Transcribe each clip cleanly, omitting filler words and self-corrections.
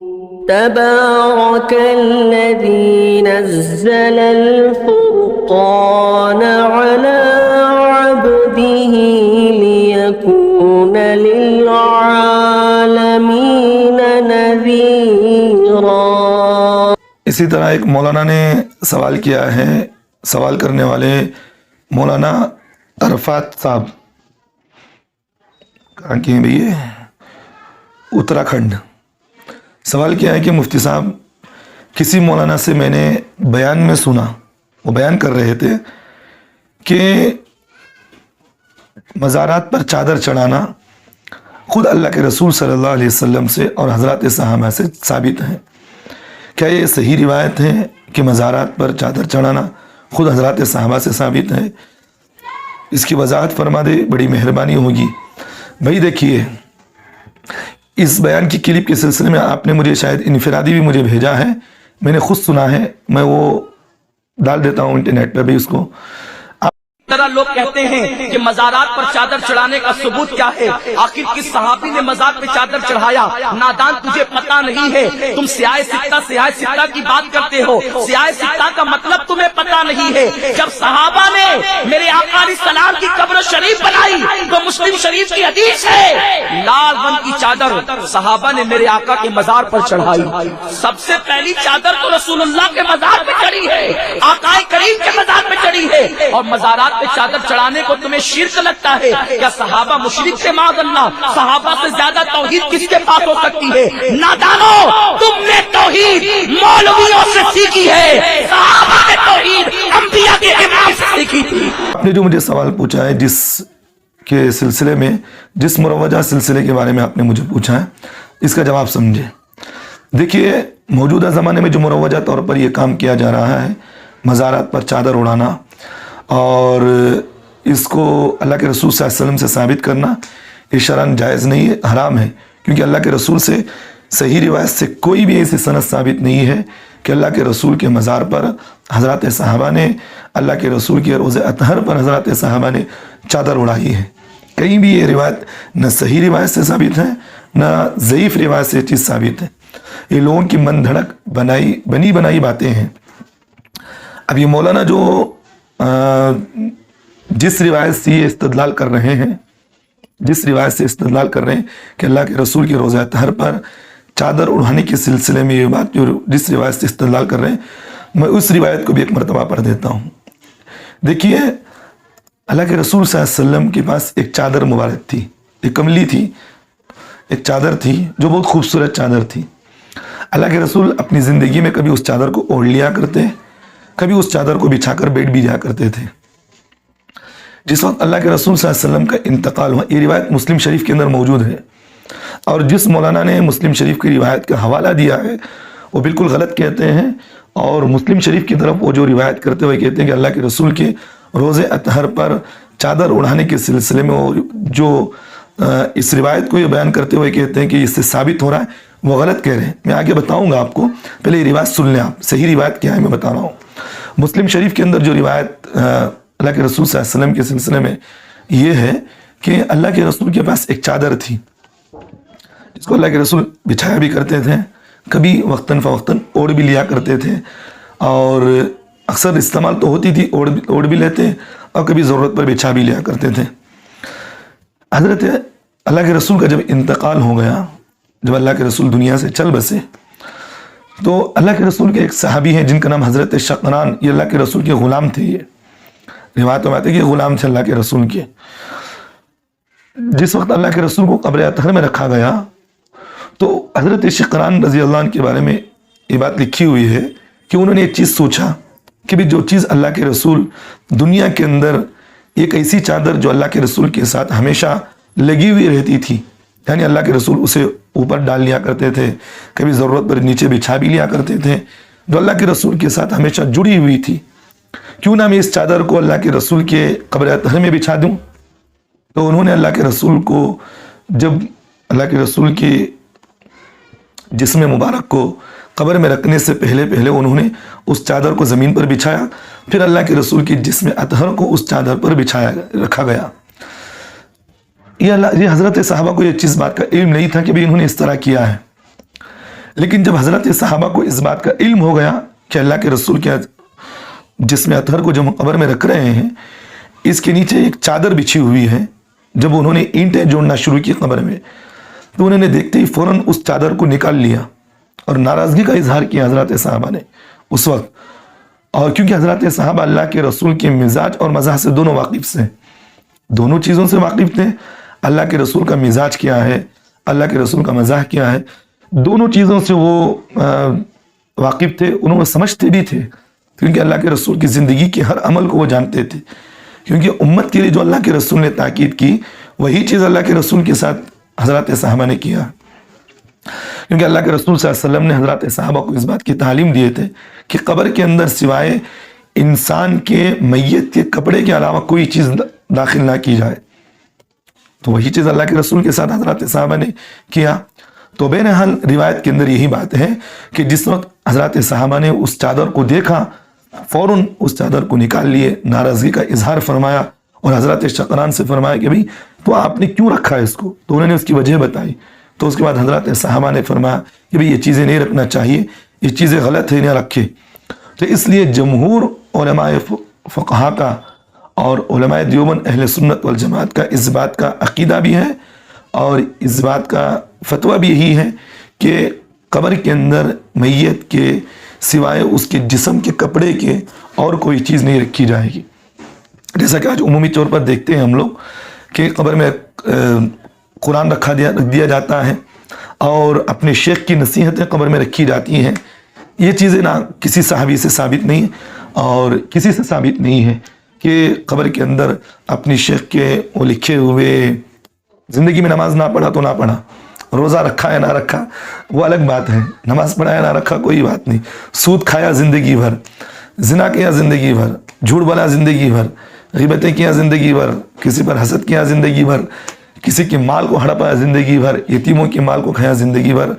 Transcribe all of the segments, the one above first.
تبارك الذي نزل الفرقان على عبده ليكون للعالمين نذيرا۔ اسی طرح ایک مولانا نے سوال کیا ہے، سوال کرنے والے مولانا عرفات صاحب، کہاں کی ہیں بھئی، اتراکھنڈ۔ سوال کیا ہے کہ مفتی صاحب، کسی مولانا سے میں نے بیان میں سنا، وہ بیان کر رہے تھے کہ مزارات پر چادر چڑھانا خود اللہ کے رسول صلی اللہ علیہ وسلم سے اور حضرات صحابہ سے ثابت ہے۔ کیا یہ صحیح روایت ہے کہ مزارات پر چادر چڑھانا خود حضرات صحابہ سے ثابت ہے؟ اس کی وضاحت فرما دے، بڑی مہربانی ہوگی۔ بھائی دیکھیے، اس بیان کی کلپ کے سلسلے میں آپ نے مجھے شاید انفرادی بھی مجھے بھیجا ہے، میں نے خود سنا ہے، میں وہ ڈال دیتا ہوں انٹرنیٹ پر بھی اس کو۔ طرح لوگ کہتے ہیں کہ مزارات پر چادر چڑھانے کا ثبوت کیا ہے؟ آخر کس صحابی نے مزار پہ چادر چڑھایا؟ نادان، تجھے پتہ نہیں ہے، تم سیاہ ستہ کی بات کرتے ہو، سیاہ ستہ کا مطلب تمہیں پتہ نہیں ہے۔ جب صحابہ نے میرے آقا علیہ السلام کی قبر شریف بنائی تو مسلم شریف کی حدیث ہے، لال رنگ کی چادر صحابہ نے میرے آقا کے مزار پر چڑھائی۔ سب سے پہلی چادر تو رسول اللہ کے مزار پہ چڑھی ہے، آقا کریم کے مزار پہ چڑھی ہے، اور مزارات پہ چادر چڑھانے کو تمہیں شرک لگتا ہے؟ کیا صحابہ مشرک سے معاذ اللہ؟ صحابہ سے زیادہ توحید کس کے پاس ہو سکتی ہے؟ نادانو، تم نے توحید مولویوں سے سیکھی ہے، صحابہ نے توحید انبیاء کے امام سے سیکھی تھی۔ آپ نے جو مجھے سوال پوچھا ہے، جس کے سلسلے میں، جس مروجہ سلسلے کے بارے میں آپ نے مجھے پوچھا ہے، اس کا جواب سمجھے۔ دیکھیے، موجودہ زمانے میں جو مروجہ طور پر یہ کام کیا جا رہا ہے، مزارات پر چادر اڑانا اور اس کو اللہ کے رسول صلی اللہ علیہ وسلم سے ثابت کرنا، یہ شرعاً جائز نہیں ہے، حرام ہے، کیونکہ اللہ کے رسول سے صحیح روایت سے کوئی بھی ایسی سند ثابت نہیں ہے کہ اللہ کے رسول کے مزار پر حضرات صحابہ نے، اللہ کے رسول کے روز اطہر پر حضرات صحابہ نے چادر اڑائی ہے۔ کہیں بھی یہ روایت نہ صحیح روایت سے ثابت ہے، نہ ضعیف روایت سے چیز ثابت ہے، یہ لوگوں کی من دھڑک بنی بنائی باتیں ہیں۔ اب یہ مولانا جو جس روایت سے یہ استدلال کر رہے ہیں، کہ اللہ کے رسول کے روزہ اطہر پر چادر اڑانے کے سلسلے میں یہ بات جو جس روایت سے استدلال کر رہے ہیں، میں اس روایت کو بھی ایک مرتبہ پڑھ دیتا ہوں۔ دیکھیے، اللہ کے رسول صلی اللہ علیہ وسلم کے پاس ایک چادر مبارک تھی، ایک کملی تھی، ایک چادر تھی جو بہت خوبصورت چادر تھی۔ اللہ کے رسول اپنی زندگی میں کبھی اس چادر کو اوڑھ لیا کرتے، کبھی اس چادر کو بچھا کر بیٹھ بھی جا کرتے تھے۔ جس وقت اللہ کے رسول صلی اللہ علیہ وسلم کا انتقال ہوا، یہ روایت مسلم شریف کے اندر موجود ہے، اور جس مولانا نے مسلم شریف کی روایت کا حوالہ دیا ہے وہ بالکل غلط کہتے ہیں، اور مسلم شریف کی طرف وہ جو روایت کرتے ہوئے کہتے ہیں کہ اللہ کے رسول کے روز اطہر پر چادر اڑانے کے سلسلے میں وہ جو اس روایت کو یہ بیان کرتے ہوئے کہتے ہیں کہ اس سے ثابت ہو رہا ہے، وہ غلط کہہ رہے ہیں۔ میں آگے بتاؤں گا آپ کو، پہلے یہ روایت سن لیں آپ، صحیح روایت کیا ہے میں بتا رہا ہوں۔ مسلم شریف کے اندر جو روایت اللہ کے رسول صلی اللہ علیہ وسلم کے سلسلے میں یہ ہے کہ اللہ کے رسول کے پاس ایک چادر تھی جس کو اللہ کے رسول بچھایا بھی کرتے تھے، کبھی وقتاً فوقتاً اوڑھ بھی لیا کرتے تھے، اور اکثر استعمال تو ہوتی تھی، اوڑھ بھی لیتے، اور کبھی ضرورت پر بچھا بھی لیا کرتے تھے۔ حضرت اللہ کے رسول کا جب انتقال ہو گیا، جب اللہ کے رسول دنیا سے چل بسے، تو اللہ کے رسول کے ایک صحابی ہیں جن کا نام حضرت شقران، یہ اللہ کے رسول کے غلام تھے، یہ روایت میں آتے کہ غلام تھے اللہ کے رسول کے۔ جس وقت اللہ کے رسول کو قبر اطہر میں رکھا گیا تو حضرت شقران رضی اللہ عنہ کے بارے میں یہ بات لکھی ہوئی ہے کہ انہوں نے ایک چیز سوچا کہ بھی جو چیز اللہ کے رسول دنیا کے اندر، ایک ایسی چادر جو اللہ کے رسول کے ساتھ ہمیشہ لگی ہوئی رہتی تھی، یعنی اللہ کے رسول اسے اوپر ڈال لیا کرتے تھے، کبھی ضرورت پر نیچے بچھا بھی لیا کرتے تھے، جو اللہ کے رسول کے ساتھ ہمیشہ جڑی ہوئی تھی، کیوں نہ میں اس چادر کو اللہ کے رسول کے قبر اطہر میں بچھا دوں؟ تو انہوں نے اللہ کے رسول کو، جب اللہ کے رسول کے جسم مبارک کو قبر میں رکھنے سے پہلے انہوں نے اس چادر کو زمین پر بچھایا، پھر اللہ کے رسول کی جسم اطہر کو اس چادر پر رکھا گیا۔ یہ حضرت صحابہ کو یہ چیز بات کا علم نہیں تھا کہ بھی انہوں نے اس طرح کیا ہے، لیکن جب حضرت صحابہ کو اس بات کا علم ہو گیا کہ اللہ کے رسول کے جسم اطہر کو جب قبر میں رکھ رہے ہیں اس کے نیچے ایک چادر بچھی ہوئی ہے، جب انہوں نے اینٹیں جوڑنا شروع کی قبر میں تو انہوں نے دیکھتے ہی فوراً اس چادر کو نکال لیا اور ناراضگی کا اظہار کیا حضرت صحابہ نے اس وقت. اور کیونکہ حضرت صحابہ اللہ کے رسول کے مزاج اور مزاح سے دونوں واقف تھے، دونوں چیزوں سے واقف تھے. اللہ کے رسول کا مزاج کیا ہے، اللہ کے رسول کا مزاح کیا ہے، دونوں چیزوں سے وہ واقف تھے. انہوں نے سمجھتے بھی تھے کیونکہ اللہ کے رسول کی زندگی کے ہر عمل کو وہ جانتے تھے، کیونکہ امت کے لیے جو اللہ کے رسول نے تاکید کی وہی چیز اللہ کے رسول کے ساتھ حضرت صحابہ نے کیا. کیونکہ اللہ کے رسول صلی اللہ علیہ وسلم نے حضرت صحابہ کو اس بات کی تعلیم دیے تھے کہ قبر کے اندر سوائے انسان کے میت کے کپڑے کے علاوہ کوئی چیز داخل نہ کی جائے. تو وہی چیز اللہ کے رسول کے ساتھ حضرت صحابہ نے کیا. تو بہرحال روایت کے اندر یہی بات ہے کہ جس وقت حضرت صحابہ نے اس چادر کو دیکھا فوراً اس چادر کو نکال لیے، ناراضگی کا اظہار فرمایا اور حضرت شقران سے فرمایا کہ بھئی تو آپ نے کیوں رکھا ہے اس کو؟ تو انہوں نے اس کی وجہ بتائی. تو اس کے بعد حضرت صحابہ نے فرمایا کہ بھئی یہ چیزیں نہیں رکھنا چاہیے، یہ چیزیں غلط ہیں، نہ رکھے. تو اس لیے جمہور علماء فقہا کا اور علماء دیوبند اہل سنت والجماعت کا اس بات کا عقیدہ بھی ہے اور اس بات کا فتویٰ بھی یہی ہے کہ قبر کے اندر میت کے سوائے اس کے جسم کے کپڑے کے اور کوئی چیز نہیں رکھی جائے گی. جیسا کہ آج عمومی طور پر دیکھتے ہیں ہم لوگ کہ قبر میں قرآن رکھ دیا جاتا ہے اور اپنے شیخ کی نصیحتیں قبر میں رکھی جاتی ہیں. یہ چیزیں نہ کسی صحابی سے ثابت نہیں اور کسی سے ثابت نہیں ہے کہ قبر کے اندر اپنی شیخ کے وہ لکھے ہوئے زندگی میں نماز نہ پڑھا تو نہ پڑھا، روزہ رکھا یا نہ رکھا وہ الگ بات ہے، نماز پڑھا یا نہ رکھا کوئی بات نہیں، سود کھایا زندگی بھر، زنا کیا زندگی بھر، جھوٹ بولا زندگی بھر، غیبتیں کیا زندگی بھر، کسی پر حسد کیا زندگی بھر، کسی کے مال کو ہڑپایا زندگی بھر، یتیموں کے مال کو کھایا زندگی بھر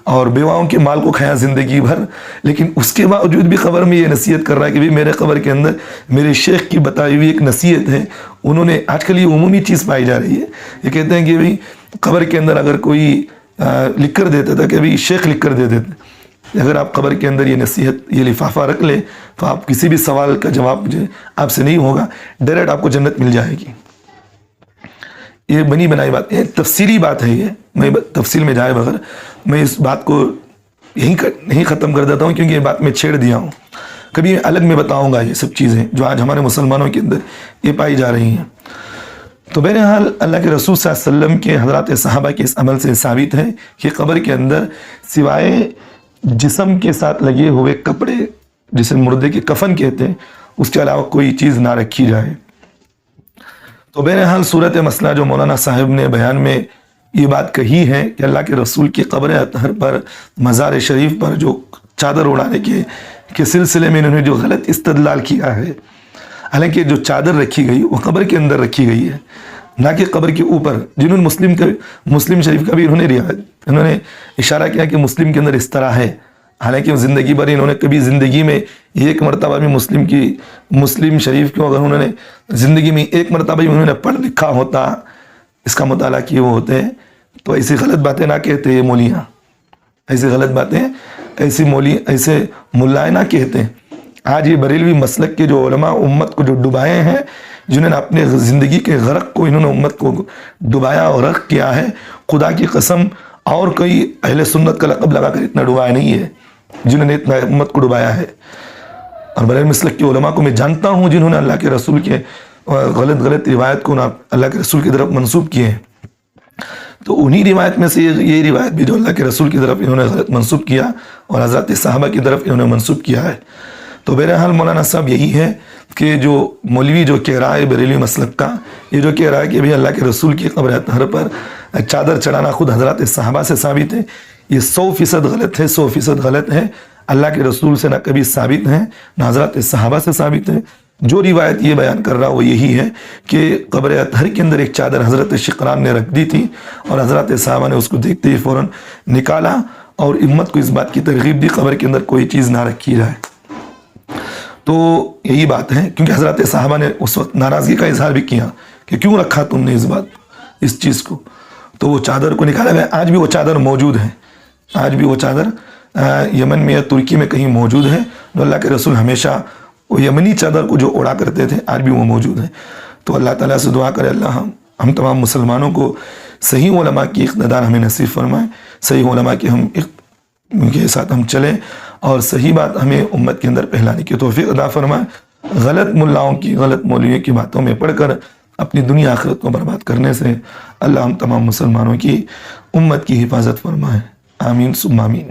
اور بیواؤں کے مال کو کھایا زندگی بھر، لیکن اس کے باوجود بھی قبر میں یہ نصیحت کر رہا ہے کہ بھی میرے قبر کے اندر میرے شیخ کی بتائی ہوئی ایک نصیحت ہے. انہوں نے آج کل یہ عمومی چیز پائی جا رہی ہے، یہ کہتے ہیں کہ بھی قبر کے اندر اگر کوئی لکھ کر دیتا تھا کہ بھی شیخ لکھ کر دیتے تھے، اگر آپ قبر کے اندر یہ نصیحت یہ لفافہ رکھ لیں تو آپ کسی بھی سوال کا جواب جو آپ سے نہیں ہوگا، ڈائریکٹ آپ کو جنت مل جائے گی. یہ بنی بنائی بات ہے، تفصیلی بات ہے. یہ میں تفصیل میں جائے بغیر میں اس بات کو یہیں ختم کر دیتا ہوں کیونکہ یہ بات میں چھیڑ دیا ہوں. کبھی الگ میں بتاؤں گا یہ سب چیزیں جو آج ہمارے مسلمانوں کے اندر یہ پائی جا رہی ہیں. تو بہرحال اللہ کے رسول صلی اللہ علیہ وسلم کے حضرات صحابہ کے اس عمل سے ثابت ہے کہ قبر کے اندر سوائے جسم کے ساتھ لگے ہوئے کپڑے جسے مردے کے کفن کہتے ہیں اس کے علاوہ کوئی چیز نہ رکھی جائے. تو بہرحال صورت مسئلہ جو مولانا صاحب نے بیان میں یہ بات کہی ہے کہ اللہ کے رسول کی قبر اطہر پر مزار شریف پر جو چادر اڑانے کے سلسلے میں انہوں نے جو غلط استدلال کیا ہے، حالانکہ جو چادر رکھی گئی وہ قبر کے اندر رکھی گئی ہے نہ کہ قبر کے اوپر. جنہوں نے مسلم شریف کا بھی انہوں نے اشارہ کیا کہ مسلم کے اندر اس طرح ہے، حالانکہ زندگی بھر انہوں نے کبھی زندگی میں ایک مرتبہ بھی مسلم شریف کو اگر انہوں نے زندگی میں ایک مرتبہ بھی انہوں نے پڑھ لکھا ہوتا، اس کا مطالعہ کیے وہ ہوتے ہیں تو ایسی غلط باتیں نہ کہتے یہ مولیاں، ایسی غلط باتیں ایسے ملائیں نہ کہتے. آج یہ بریلوی مسلک کے جو علماء امت کو جو ڈبائے ہیں، جنہوں نے اپنے زندگی کے غرق کو انہوں نے امت کو ڈبایا اور غرق کیا ہے، خدا کی قسم اور کوئی اہل سنت کا لقب لگا کر اتنا ڈبایا نہیں ہے جنہوں نے اتنا امت کو ڈبایا ہے. اور بریلوی مسلک کے علماء کو میں جانتا ہوں جنہوں نے اللہ کے رسول کے غلط روایت کو اللہ کے رسول کی طرف منسوب کیے ہیں. تو انہی روایت میں سے یہ روایت بھی جو اللہ کے رسول کی طرف انہوں نے غلط منسوب کیا اور حضرت صحابہ کی طرف انہوں نے منسوب کیا ہے. تو بہرحال مولانا صاحب یہی ہے کہ جو مولوی جو کہہ رہا ہے بریلوی مسلک کا، یہ جو کہہ رہا ہے کہ بھی اللہ کے رسول کی قبر اطہر پر چادر چڑھانا خود حضرات صحابہ سے ثابت ہے، یہ 100% غلط ہے، 100% غلط ہے. اللہ کے رسول سے نہ کبھی ثابت ہے نہ حضرات صحابہ سے ثابت ہے. جو روایت یہ بیان کر رہا وہ یہی ہے کہ قبر اطہر کے اندر ایک چادر حضرت شقران نے رکھ دی تھی اور حضرات صحابہ نے اس کو دیکھتے ہی فوراً نکالا اور امت کو اس بات کی ترغیب دی قبر کے اندر کوئی چیز نہ رکھی جائے. تو یہی بات ہے کیونکہ حضرات صحابہ نے اس وقت ناراضگی کا اظہار بھی کیا کہ کیوں رکھا تم نے اس چیز کو. تو وہ چادر کو نکالا گیا. آج بھی وہ چادر موجود ہے. آج بھی وہ چادر یمن میں یا ترکی میں کہیں موجود ہے. تو اللہ کے رسول ہمیشہ وہ یمنی چادر کو جو اڑا کرتے تھے آج بھی وہ موجود ہے. تو اللہ تعالیٰ سے دعا کرے اللہ ہم تمام مسلمانوں کو صحیح علماء کی اقتدار ہمیں نصیب فرمائے, صحیح علماء کی ان کے ساتھ ہم چلیں اور صحیح بات ہمیں امت کے اندر پھیلانے کی توفیق عطا فرمائے. غلط ملاؤں کی, غلط مولویوں کی باتوں میں پڑھ کر اپنی دنیا آخرت کو برباد کرنے سے اللہ ہم تمام مسلمانوں کی امت کی حفاظت فرمائے. آمین ثم آمین.